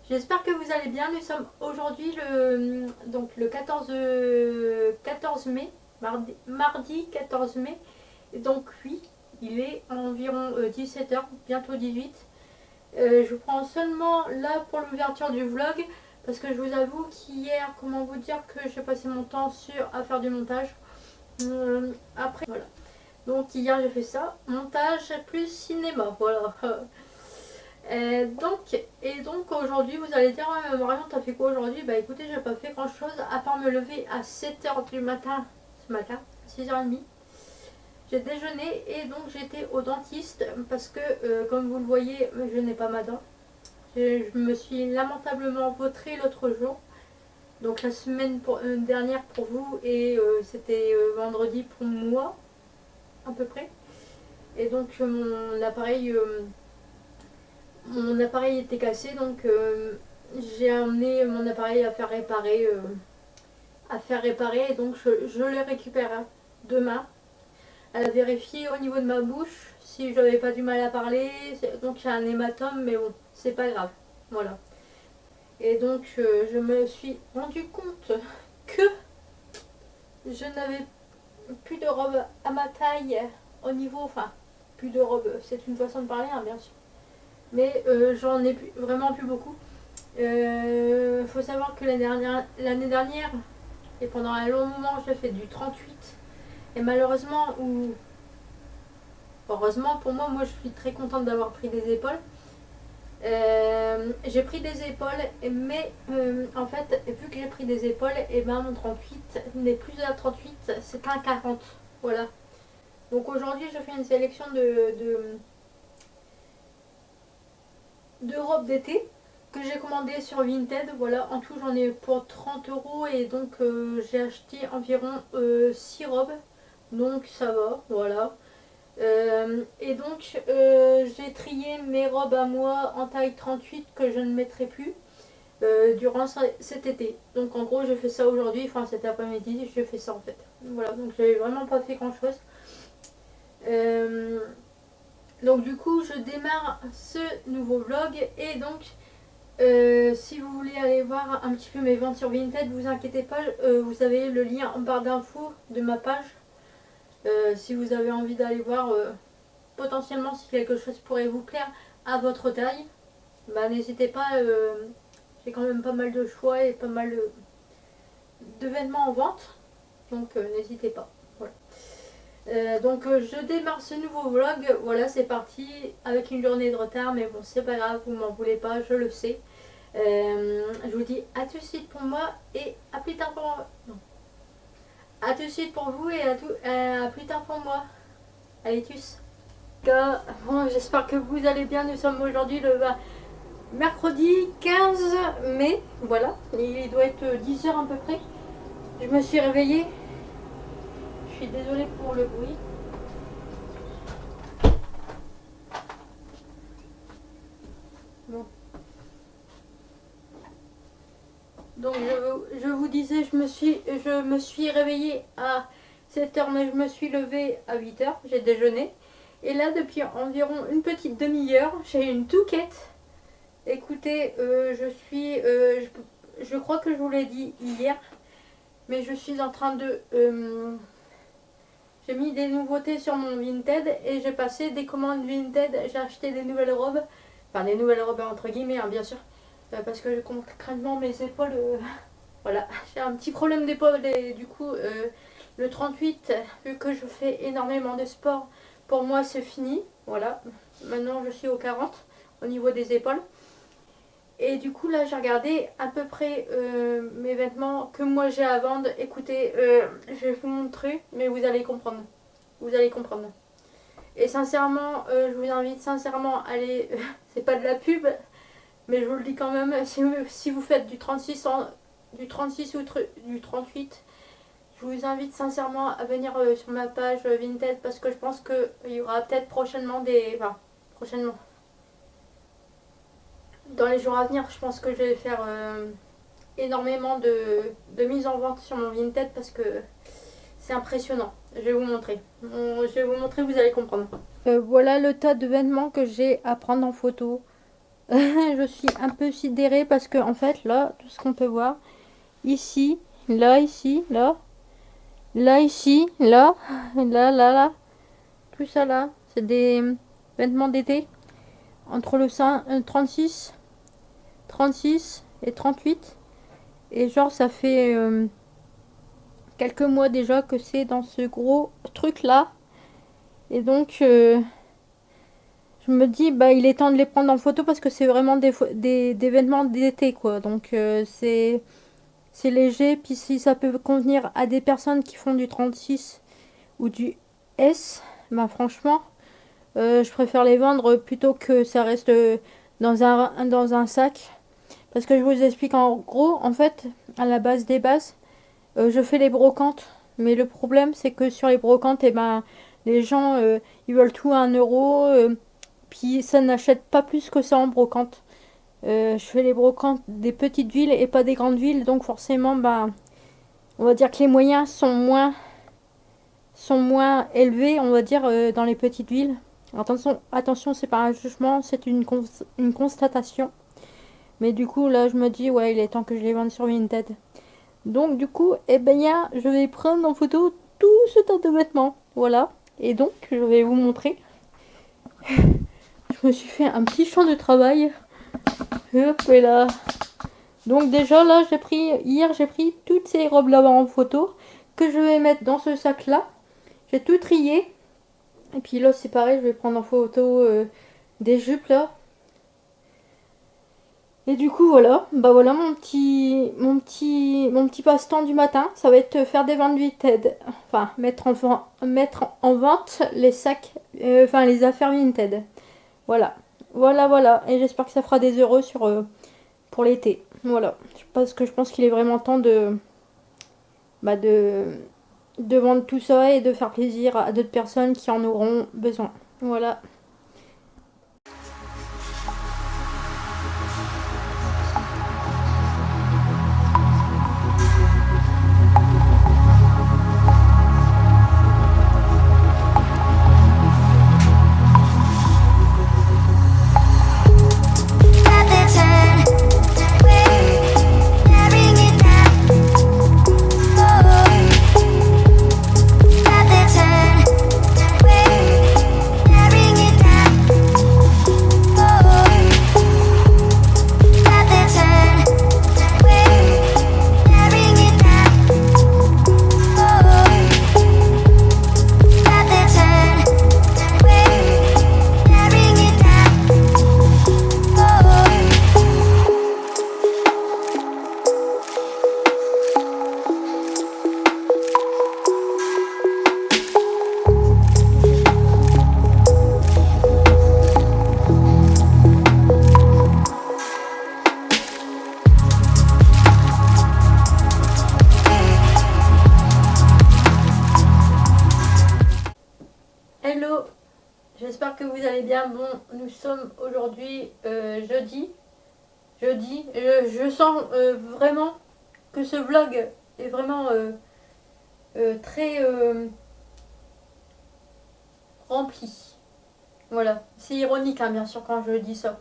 J'espère que vous allez bien. Nous sommes aujourd'hui le 14 mai, mardi 14 mai. Et donc oui, il est environ 17 h, bientôt 18. Je vous prends seulement là pour l'ouverture du vlog parce que je vous avoue qu'hier, comment vous dire que j'ai passé mon temps à faire du montage. Après, voilà. Donc hier j'ai fait ça, montage plus cinéma, voilà. Donc aujourd'hui vous allez dire Marion t'as fait quoi aujourd'hui? Bah écoutez, j'ai pas fait grand chose à part me lever à 7 h du matin ce matin, 6 h 30. J'ai déjeuné et donc j'étais au dentiste parce que comme vous le voyez je n'ai pas ma dent. Je me suis lamentablement vautrée l'autre jour. Donc la semaine dernière pour vous et c'était vendredi pour moi à peu près. Et donc mon appareil était cassé, donc j'ai amené mon appareil à faire réparer, et donc je le récupère demain. Elle a vérifié au niveau de ma bouche si je n'avais pas du mal à parler, donc j'ai un hématome, mais bon, c'est pas grave, voilà. Et donc je me suis rendu compte que je n'avais plus de robe à ma taille au niveau, enfin, plus de robe, c'est une façon de parler, hein, bien sûr. Mais j'en ai vraiment plus beaucoup. Faut savoir que l'année dernière, et pendant un long moment, j'ai fait du 38. Et malheureusement, ou heureusement pour moi, je suis très contente d'avoir pris des épaules. J'ai pris des épaules, mais en fait, vu que j'ai pris des épaules, et ben mon 38 n'est plus à 38, c'est un 40. Voilà. Donc aujourd'hui, je fais une sélection de robes d'été que j'ai commandé sur Vinted. Voilà, en tout j'en ai pour 30 euros et donc j'ai acheté environ 6 robes, donc ça va, voilà. Et donc j'ai trié mes robes à moi en taille 38 que je ne mettrai plus durant cet été. Donc en gros j'ai fait ça aujourd'hui, enfin cet après-midi j'ai fait ça en fait. Voilà, donc j'avais vraiment pas fait grand chose. Donc du coup je démarre ce nouveau vlog et donc si vous voulez aller voir un petit peu mes ventes sur Vinted, vous inquiétez pas, vous avez le lien en barre d'infos de ma page. Si vous avez envie d'aller voir potentiellement si quelque chose pourrait vous plaire à votre taille, bah n'hésitez pas, j'ai quand même pas mal de choix et pas mal de vêtements en vente, donc n'hésitez pas. Voilà. Donc je démarre ce nouveau vlog, voilà c'est parti avec une journée de retard, mais bon c'est pas grave, vous m'en voulez pas, je le sais. Je vous dis à tout de suite pour moi et à plus tard pour moi. Non. À tout de suite pour vous et à plus tard pour moi. Allez, tchuss. Bon, j'espère que vous allez bien. Nous sommes aujourd'hui le mercredi 15 mai. Voilà, il doit être 10 h à peu près. Je me suis réveillée. Je suis désolée pour le bruit. Bon. Donc je vous disais, je me suis réveillée à 7 h, mais je me suis levée à 8 h. J'ai déjeuné. Et là, depuis environ une petite demi-heure, j'ai une touquette. Écoutez, je crois que je vous l'ai dit hier, mais je suis en train de... j'ai mis des nouveautés sur mon Vinted et j'ai passé des commandes Vinted. J'ai acheté des nouvelles robes. Enfin, des nouvelles robes entre guillemets, hein, bien sûr. Parce que concrètement, mes épaules... voilà, j'ai un petit problème d'épaule et du coup, le 38, vu que je fais énormément de sport, pour moi c'est fini. Voilà, maintenant je suis au 40 au niveau des épaules. Et du coup là j'ai regardé à peu près mes vêtements que moi j'ai à vendre. Écoutez, je vais vous montrer, mais vous allez comprendre. Vous allez comprendre. Et sincèrement, je vous invite sincèrement à aller... c'est pas de la pub, mais je vous le dis quand même, si vous faites du 36 ou du 38, je vous invite sincèrement à venir sur ma page Vinted parce que je pense qu'il y aura peut-être prochainement Enfin, prochainement. Dans les jours à venir, je pense que je vais faire énormément de mise en vente sur mon Vinted parce que c'est impressionnant. Je vais vous montrer. Je vais vous montrer, vous allez comprendre. Voilà le tas de vêtements que j'ai à prendre en photo. Je suis un peu sidérée parce que en fait là, tout ce qu'on peut voir, ici, là, ici, là, là, ici, là, là, là, là, tout ça là, c'est des vêtements d'été entre le 36, 36 et 38. Et genre ça fait quelques mois déjà que c'est dans ce gros truc là. Et donc je me dis bah il est temps de les prendre en photo parce que c'est vraiment des vêtements d'été quoi. Donc c'est léger, puis si ça peut convenir à des personnes qui font du 36 ou du S, bah franchement, je préfère les vendre plutôt que ça reste dans un sac. Parce que je vous explique en gros, en fait, à la base des bases, je fais les brocantes. Mais le problème, c'est que sur les brocantes, eh ben, les gens, ils veulent tout à 1 euro. Puis ça n'achète pas plus que ça en brocante. Je fais les brocantes des petites villes et pas des grandes villes. Donc forcément, bah, on va dire que les moyens sont moins élevés, on va dire, dans les petites villes. Attention, attention, c'est pas un jugement, c'est une constatation. Mais du coup, là, je me dis, ouais, il est temps que je les vende sur Vinted. Donc, du coup, eh ben, je vais prendre en photo tout ce tas de vêtements. Voilà. Et donc, je vais vous montrer. Je me suis fait un petit champ de travail. Hop, et là. Donc, déjà, là, hier, j'ai pris toutes ces robes là-bas en photo que je vais mettre dans ce sac-là. J'ai tout trié. Et puis là, c'est pareil, je vais prendre en photo des jupes là. Et du coup, voilà, bah voilà mon petit passe-temps du matin. Ça va être faire des ventes Vinted. Enfin, mettre en vente les sacs, enfin les affaires Vinted. Voilà, voilà. Et j'espère que ça fera des euros pour l'été. Voilà, parce que je pense qu'il est vraiment temps bah de vendre tout ça et de faire plaisir à d'autres personnes qui en auront besoin. Voilà. Hello, j'espère que vous allez bien. Bon, nous sommes aujourd'hui jeudi. Je sens vraiment que ce vlog est vraiment très rempli. Voilà, c'est ironique hein, bien sûr quand je dis ça.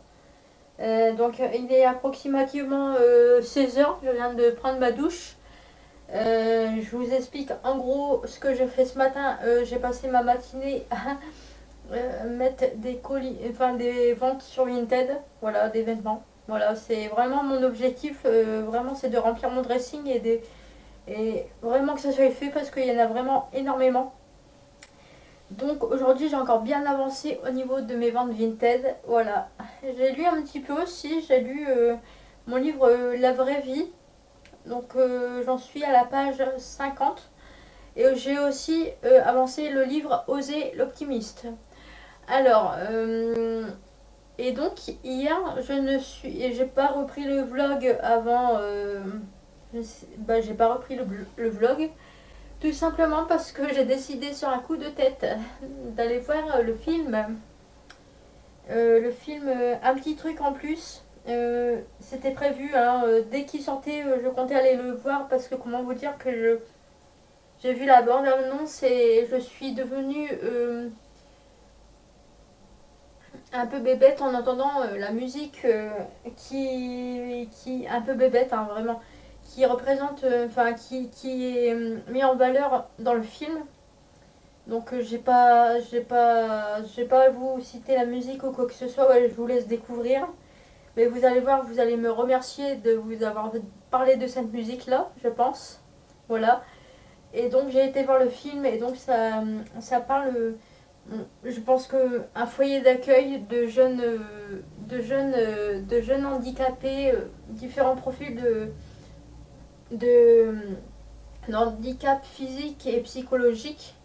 Donc il est approximativement 16 h, je viens de prendre ma douche. Je vous explique en gros ce que j'ai fait ce matin. J'ai passé ma matinée à mettre des colis, enfin des ventes sur Vinted, voilà, des vêtements. Voilà, c'est vraiment mon objectif, vraiment c'est de remplir mon dressing et vraiment que ça soit fait parce qu'il y en a vraiment énormément. Donc aujourd'hui j'ai encore bien avancé au niveau de mes ventes Vinted, voilà. J'ai lu un petit peu aussi, j'ai lu mon livre La vraie vie, donc j'en suis à la page 50. Et j'ai aussi avancé le livre Oser l'optimiste. Alors, et donc hier, j'ai pas repris le vlog avant, j'ai pas repris le vlog, tout simplement parce que j'ai décidé sur un coup de tête d'aller voir le film Un petit truc en plus. C'était prévu, hein, dès qu'il sortait, je comptais aller le voir parce que comment vous dire que j'ai vu la bande annonce et je suis devenue un peu bébête en entendant la musique qui un peu bébête, hein, vraiment, qui représente, enfin qui est mis en valeur dans le film. Donc j'ai pas à vous citer la musique ou quoi que ce soit, ouais, je vous laisse découvrir. Mais vous allez voir, vous allez me remercier de vous avoir parlé de cette musique-là, je pense. Voilà. Et donc j'ai été voir le film et donc ça parle, je pense que un foyer d'accueil de jeunes handicapés, différents profils de handicap physique et psychologique.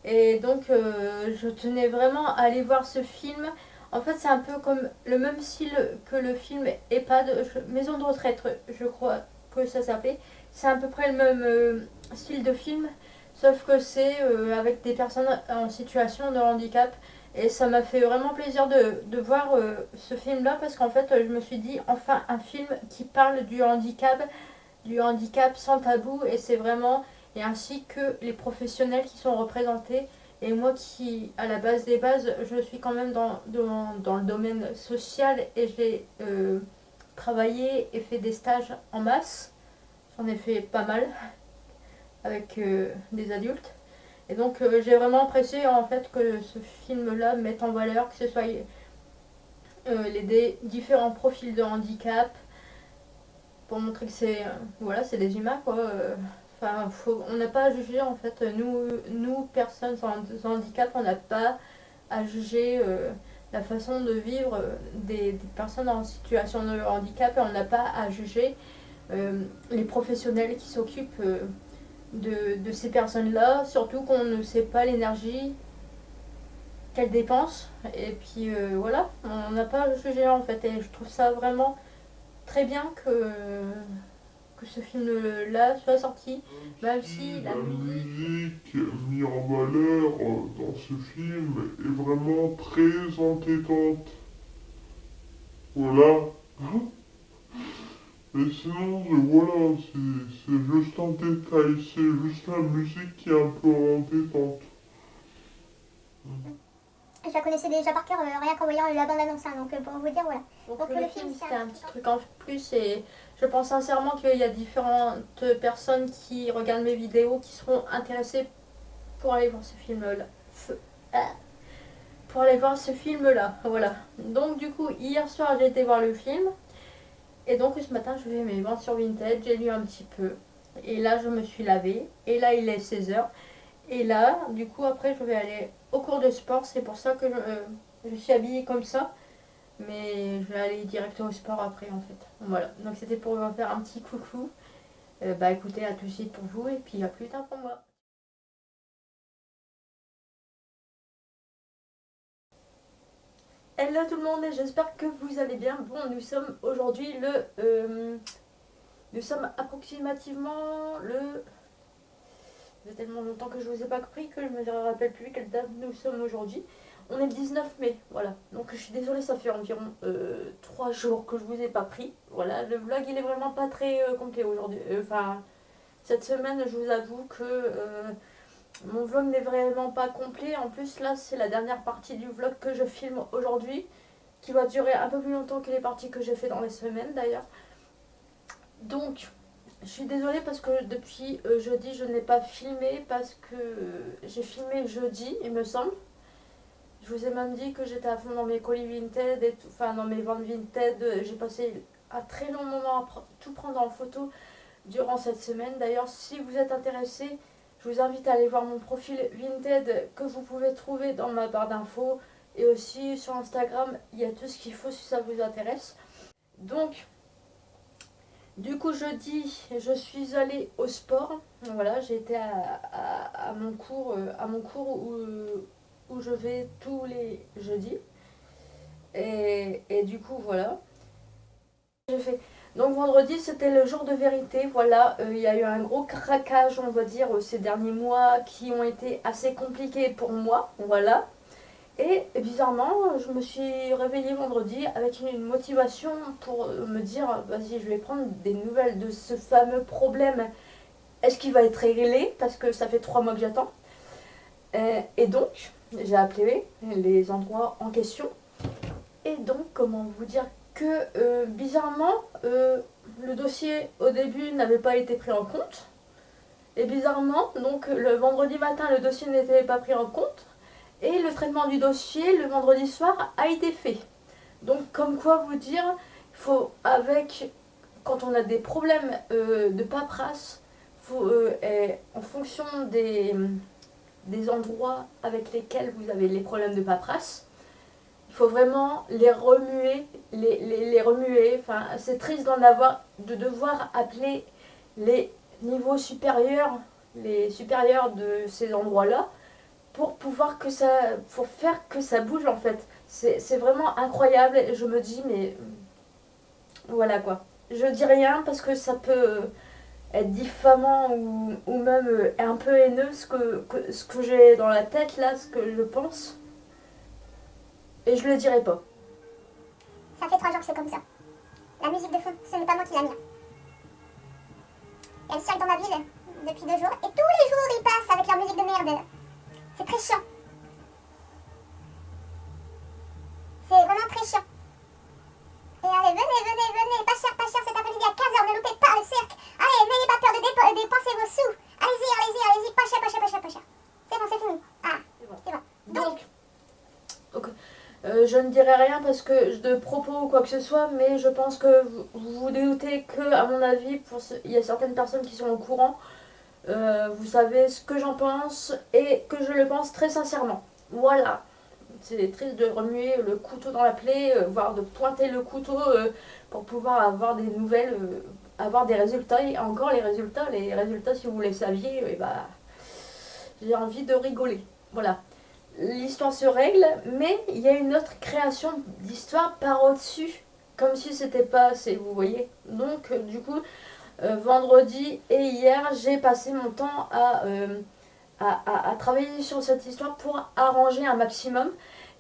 Et donc je tenais vraiment à aller voir ce film. En fait c'est un peu comme le même style que le film EHPAD, Maison de retraite je crois que ça s'appelait. C'est à peu près le même style de film, sauf que c'est avec des personnes en situation de handicap. Et ça m'a fait vraiment plaisir de voir ce film-là parce qu'en fait je me suis dit enfin un film qui parle du handicap sans tabou et c'est vraiment et ainsi que les professionnels qui sont représentés. Et moi qui, à la base des bases, je suis quand même dans le domaine social et j'ai travaillé et fait des stages en masse. J'en ai fait pas mal avec des adultes. Et donc j'ai vraiment apprécié en fait que ce film-là mette en valeur que ce soit les différents profils de handicap pour montrer que c'est voilà, c'est des humains quoi. Enfin, on n'a pas à juger en fait. Nous personnes sans handicap, on n'a pas à juger la façon de vivre des personnes en situation de handicap et on n'a pas à juger les professionnels qui s'occupent de ces personnes-là, surtout qu'on ne sait pas l'énergie qu'elles dépensent. Et puis voilà, on n'a pas à juger en fait. Et je trouve ça vraiment très bien que ce film-là soit sorti, même si la musique mise en valeur dans ce film est vraiment très entêtante. Voilà. Et sinon, voilà, c'est juste un détail, c'est juste la musique qui est un peu entêtante. Je la connaissais déjà par cœur, rien qu'en voyant la bande-annonce, hein, donc pour vous dire, voilà. Donc le film, c'était un petit truc en plus et je pense sincèrement qu'il y a différentes personnes qui regardent mes vidéos qui seront intéressées pour aller voir ce film-là. Pour aller voir ce film-là, voilà. Donc du coup, hier soir, j'ai été voir le film. Et donc ce matin, je fais mes ventes sur Vinted, j'ai lu un petit peu. Et là, je me suis lavée. Et là, il est 16h. Et là, du coup, après, je vais aller au cours de sport. C'est pour ça que je suis habillée comme ça. Mais je vais aller direct au sport après, en fait. Voilà. Donc c'était pour vous faire un petit coucou. Bah écoutez, à tout de suite pour vous. Et puis à plus tard pour moi. Hello tout le monde, j'espère que vous allez bien. Bon, nous sommes aujourd'hui nous sommes approximativement le... Ça fait tellement longtemps que je ne vous ai pas pris que je ne me rappelle plus quelle date nous sommes aujourd'hui. On est le 19 mai, voilà. Donc je suis désolée, ça fait environ 3 jours que je ne vous ai pas pris. Voilà, le vlog il est vraiment pas très complet aujourd'hui. Enfin, cette semaine, je vous avoue que mon vlog n'est vraiment pas complet. En plus, là, c'est la dernière partie du vlog que je filme aujourd'hui, qui va durer un peu plus longtemps que les parties que j'ai fait dans les semaines d'ailleurs. Donc, je suis désolée parce que depuis jeudi, je n'ai pas filmé parce que j'ai filmé jeudi, il me semble. Je vous ai même dit que j'étais à fond dans mes colis Vinted et tout, enfin dans mes ventes Vinted. J'ai passé un très long moment à tout prendre en photo durant cette semaine. D'ailleurs, si vous êtes intéressé, je vous invite à aller voir mon profil Vinted que vous pouvez trouver dans ma barre d'infos. Et aussi sur Instagram, il y a tout ce qu'il faut si ça vous intéresse. Donc, du coup, jeudi, je suis allée au sport. Voilà, j'ai été à mon cours, où je vais tous les jeudis. Et du coup, voilà. J'ai fait. Donc vendredi, c'était le jour de vérité. Voilà, il y a eu un gros craquage, on va dire, ces derniers mois qui ont été assez compliqués pour moi. Voilà. Et bizarrement, je me suis réveillée vendredi avec une motivation pour me dire, vas-y, je vais prendre des nouvelles de ce fameux problème. Est-ce qu'il va être réglé? Parce que ça fait 3 mois que j'attends. Et donc, j'ai appelé les endroits en question. Et donc, comment vous dire que bizarrement, le dossier au début n'avait pas été pris en compte. Et bizarrement, donc le vendredi matin, le dossier n'était pas pris en compte. Et le traitement du dossier, le vendredi soir, a été fait. Donc, comme quoi vous dire, il faut, quand on a des problèmes de paperasse, faut, en fonction des endroits avec lesquels vous avez les problèmes de paperasse, il faut vraiment les remuer, les remuer. Enfin, c'est triste de devoir appeler les niveaux supérieurs, les supérieurs de ces endroits-là, pour pour faire que ça bouge en fait. C'est vraiment incroyable. Et je me dis, mais voilà quoi. Je dis rien parce que ça peut être diffamant ou même un peu haineux ce que j'ai dans la tête là, ce que je pense. Et je le dirai pas. Ça fait 3 jours que c'est comme ça. La musique de fond, ce n'est pas moi qui l'a mis. Elle circule dans ma ville depuis 2 jours et tous les jours ils passent avec leur musique de merde. C'est très chiant. C'est vraiment très chiant. Et allez, venez, pas cher cet après-midi à 15h, ne loupez pas le cirque. Allez, n'ayez pas peur de dépenser vos sous. Allez-y, pas cher. C'est bon, c'est fini. Ah, c'est bon. Donc, je ne dirai rien parce que de propos ou quoi que ce soit, mais je pense que vous vous doutez que, à mon avis, il y a certaines personnes qui sont au courant. Vous savez ce que j'en pense et que je le pense très sincèrement. Voilà. C'est triste de remuer le couteau dans la plaie, voire de pointer le couteau pour pouvoir avoir des nouvelles, avoir des résultats. Et encore les résultats, si vous les saviez, j'ai envie de rigoler. Voilà. L'histoire se règle, mais il y a une autre création d'histoire par au-dessus, comme si c'était pas assez, vous voyez. Donc, du coup, vendredi et hier, j'ai passé mon temps à travailler sur cette histoire pour arranger un maximum.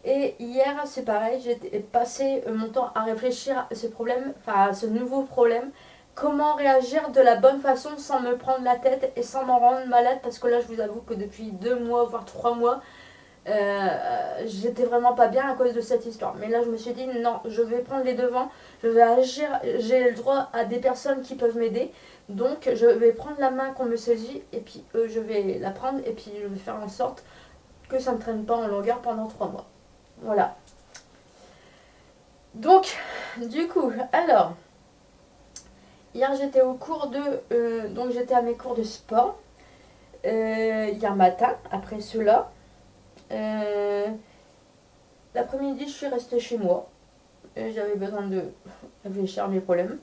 Et hier, c'est pareil, j'ai passé mon temps à réfléchir à ce problème, enfin à ce nouveau problème. Comment réagir de la bonne façon sans me prendre la tête et sans m'en rendre malade, parce que là, je vous avoue que depuis 2 mois, voire 3 mois, j'étais vraiment pas bien à cause de cette histoire. Mais là, je me suis dit, non, je vais prendre les devants, je vais agir, j'ai le droit à des personnes qui peuvent m'aider. Donc, je vais prendre la main qu'on me saisit, et puis je vais la prendre, et puis je vais faire en sorte que ça ne traîne pas en longueur pendant 3 mois. Voilà. Donc, du coup, alors, hier j'étais au cours donc j'étais à mes cours de sport, hier matin, après cela. L'après-midi, je suis restée chez moi. J'avais besoin de réfléchir à mes problèmes.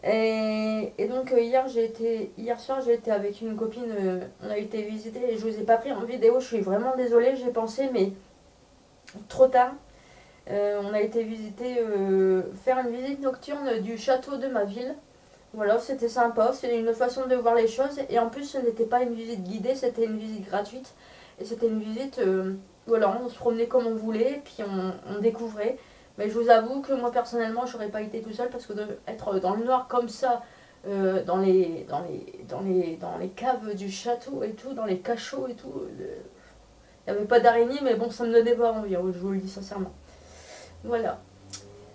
Et donc hier soir j'ai été avec une copine, on a été visiter et je vous ai pas pris en vidéo, je suis vraiment désolée, j'ai pensé mais trop tard. On a été faire une visite nocturne du château de ma ville. Voilà, c'était sympa, c'est une façon de voir les choses et en plus ce n'était pas une visite guidée, c'était une visite gratuite. Et c'était une visite, voilà, on se promenait comme on voulait, et puis on découvrait. Mais je vous avoue que moi personnellement, j'aurais pas été tout seul parce que être dans le noir comme ça, dans les caves du château et tout, dans les cachots et tout, il n'y avait pas d'araignée, mais bon, ça me donnait pas envie, je vous le dis sincèrement. Voilà.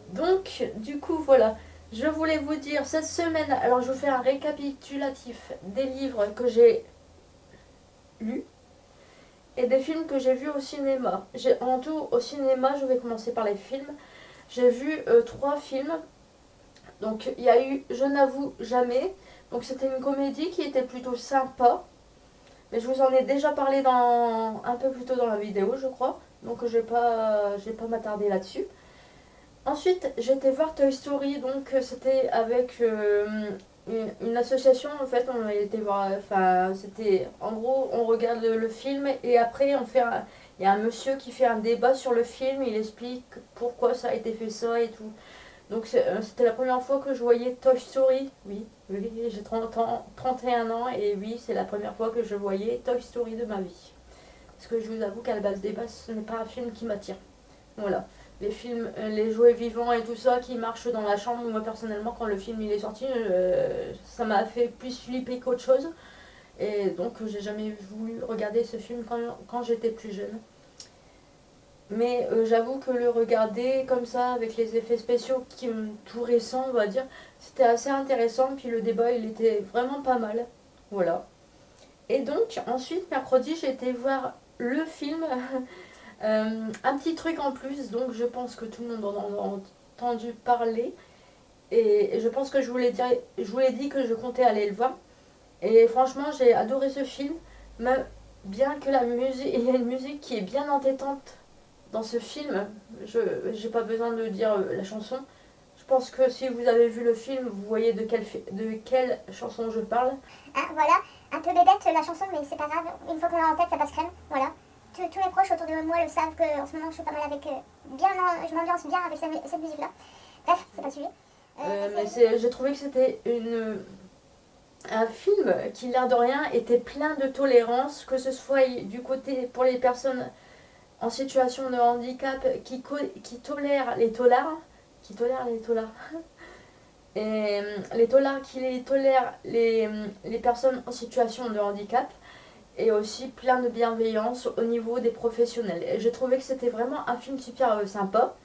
Donc, du coup, voilà. Je voulais vous dire, cette semaine, alors je vous fais un récapitulatif des livres que j'ai lus et des films que j'ai vus au cinéma. En tout, au cinéma, je vais commencer par les films. J'ai vu 3 films. Donc, il y a eu Je n'avoue jamais. Donc, c'était une comédie qui était plutôt sympa. Mais je vous en ai déjà parlé un peu plus tôt dans la vidéo, je crois. Donc, je vais pas m'attarder là-dessus. Ensuite, j'étais voir Toy Story. Donc, c'était avec une association. En fait, on a été voir. Enfin, c'était. En gros, on regarde le film et après, il y a un monsieur qui fait un débat sur le film. Il explique pourquoi ça a été fait ça et tout. Donc, c'était la première fois que je voyais Toy Story. Oui, j'ai 31 ans et oui, c'est la première fois que je voyais Toy Story de ma vie. Parce que je vous avoue qu'à la base des bases, ce n'est pas un film qui m'attire. Voilà. Les films, les jouets vivants et tout ça qui marchent dans la chambre, moi personnellement quand le film il est sorti, ça m'a fait plus flipper qu'autre chose. Et donc j'ai jamais voulu regarder ce film quand j'étais plus jeune. Mais j'avoue que le regarder comme ça, avec les effets spéciaux tout récents, on va dire, c'était assez intéressant. Puis le débat, il était vraiment pas mal. Voilà. Et donc, ensuite, mercredi, j'ai été voir le film. Un petit truc en plus, donc je pense que tout le monde en a entendu parler. Et je pense que je vous l'ai dit que je comptais aller le voir. Et franchement, j'ai adoré ce film. Même bien que la musique, il y a une musique qui est bien entêtante dans ce film. Je n'ai pas besoin de dire la chanson. Je pense que si vous avez vu le film, vous voyez de quelle chanson je parle. Ah, voilà, un peu bébête la chanson, mais c'est pas grave. Une fois qu'on l'a en tête, ça passe crème. Voilà. Tous mes proches autour de moi le savent qu'en ce moment, je suis pas mal avec. Je m'ambiance bien avec cette musique-là. Bref, c'est pas le sujet. J'ai trouvé que c'était un film qui, l'air de rien, était plein de tolérance, que ce soit du côté pour les personnes en situation de handicap qui tolèrent les tolards, et les tolards qui tolèrent les personnes en situation de handicap, et aussi plein de bienveillance au niveau des professionnels. Et j'ai trouvé que c'était vraiment un film super sympa.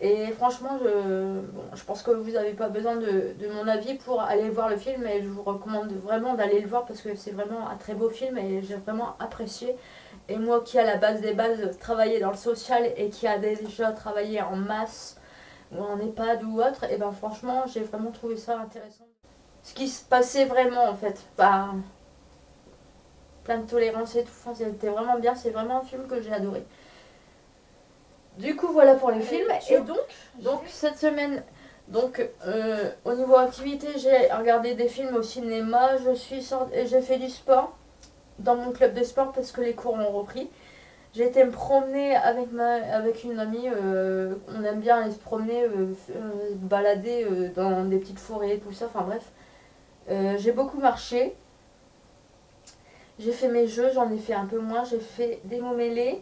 Et franchement, je pense que vous n'avez pas besoin de mon avis pour aller voir le film, et je vous recommande vraiment d'aller le voir parce que c'est vraiment un très beau film et j'ai vraiment apprécié. Et moi qui à la base des bases travaillais dans le social et qui a déjà travaillé en masse ou en EHPAD ou autre, et ben franchement j'ai vraiment trouvé ça intéressant. Ce qui se passait vraiment en fait, plein de tolérance et tout, enfin, c'était vraiment bien, c'est vraiment un film que j'ai adoré. Du coup, voilà pour les films. Et donc cette semaine, au niveau activité, j'ai regardé des films au cinéma. J'ai fait du sport dans mon club de sport parce que les cours ont repris. J'ai été me promener avec une amie. On aime bien aller se promener, balader dans des petites forêts, tout ça. Enfin bref, j'ai beaucoup marché. J'ai fait mes jeux, j'en ai fait un peu moins. J'ai fait des mots mêlés.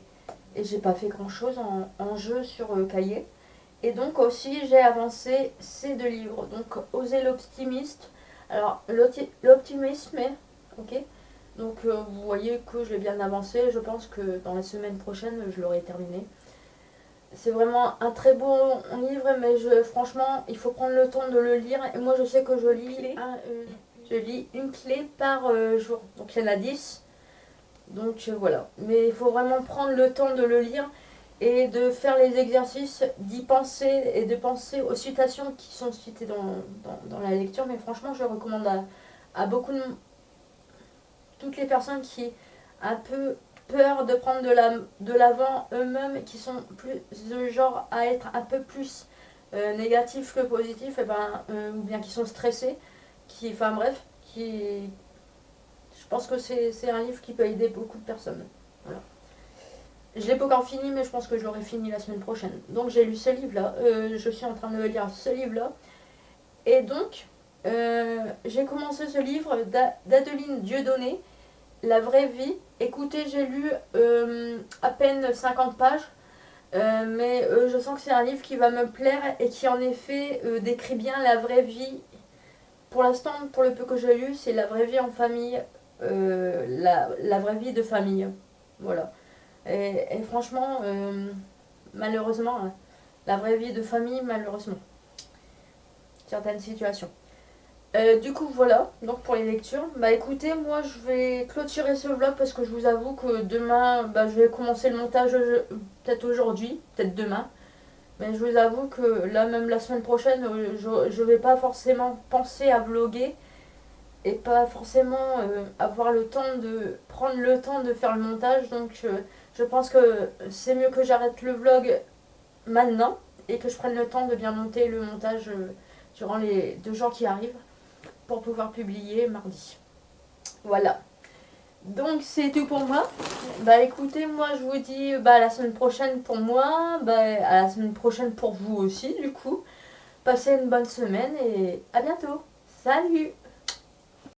Et j'ai pas fait grand chose en jeu sur cahier. Et donc aussi j'ai avancé ces 2 livres. Donc Oser l'optimiste. Alors l'optimisme, ok. Donc vous voyez que je l'ai bien avancé. Je pense que dans la semaine prochaine je l'aurai terminé. C'est vraiment un très bon livre, mais franchement il faut prendre le temps de le lire. Et moi je sais que je lis une clé par jour. Donc il y en a 10. Donc voilà, mais il faut vraiment prendre le temps de le lire et de faire les exercices, d'y penser et de penser aux citations qui sont citées dans la lecture. Mais franchement, je recommande à beaucoup toutes les personnes qui ont un peu peur de prendre de l'avant eux-mêmes, qui sont plus de genre à être un peu plus négatifs que positifs, ou bien qui sont stressés, enfin bref, je pense que c'est un livre qui peut aider beaucoup de personnes. Voilà. Je l'ai pas encore fini, mais je pense que je l'aurai fini la semaine prochaine. Donc j'ai lu ce livre-là. Je suis en train de lire ce livre-là. Et donc, j'ai commencé ce livre d'Adeline Dieudonné, La vraie vie. Écoutez, j'ai lu à peine 50 pages. Mais je sens que c'est un livre qui va me plaire et qui en effet décrit bien la vraie vie. Pour l'instant, pour le peu que j'ai lu, c'est la vraie vie en famille. La vraie vie de famille. Voilà. Et franchement, malheureusement, la vraie vie de famille, malheureusement. Certaines situations. Du coup, voilà. Donc pour les lectures. Bah écoutez, moi je vais clôturer ce vlog parce que je vous avoue que demain, je vais commencer le montage peut-être aujourd'hui, peut-être demain. Mais je vous avoue que là, même la semaine prochaine, je vais pas forcément penser à vlogger. Et pas forcément avoir prendre le temps de faire le montage. Donc je pense que c'est mieux que j'arrête le vlog maintenant et que je prenne le temps de bien monter le montage durant les 2 jours qui arrivent pour pouvoir publier mardi. Voilà. Donc c'est tout pour moi. Écoutez, moi je vous dis à la semaine prochaine pour moi, à la semaine prochaine pour vous aussi du coup. Passez une bonne semaine et à bientôt. Salut!